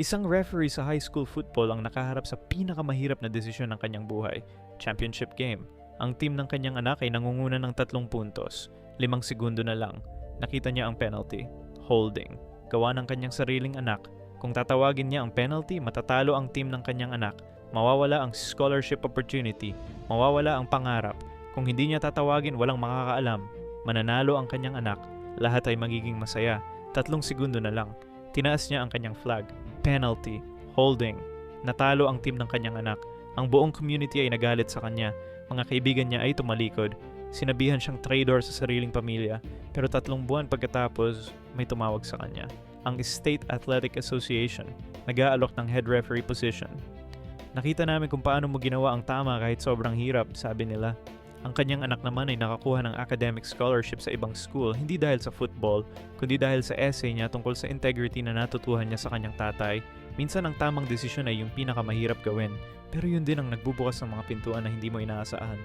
Isang referee sa high school football ang nakaharap sa pinakamahirap na desisyon ng kanyang buhay, championship game. Ang team ng kanyang anak ay nangunguna ng 3 puntos. 5 segundo na lang. Nakita niya ang penalty. Holding. Gawa ng kanyang sariling anak. Kung tatawagin niya ang penalty, matatalo ang team ng kanyang anak. Mawawala ang scholarship opportunity. Mawawala ang pangarap. Kung hindi niya tatawagin, walang makakaalam. Mananalo ang kanyang anak. Lahat ay magiging masaya. 3 segundo na lang. Tinaas niya ang kanyang flag. Penalty. Holding. Natalo ang team ng kanyang anak. Ang buong community ay nagalit sa kanya. Mga kaibigan niya ay tumalikod. Sinabihan siyang traitor sa sariling pamilya. Pero 3 buwan pagkatapos, may tumawag sa kanya. Ang State Athletic Association, nag-aalok ng head referee position. Nakita namin kung paano mo ginawa ang tama kahit sobrang hirap, sabi nila. Ang kanyang anak naman ay nakakuha ng academic scholarship sa ibang school, hindi dahil sa football, kundi dahil sa essay niya tungkol sa integrity na natutuhan niya sa kanyang tatay. Minsan ang tamang desisyon ay yung pinakamahirap gawin, pero yun din ang nagbubukas ng mga pintuan na hindi mo inaasahan.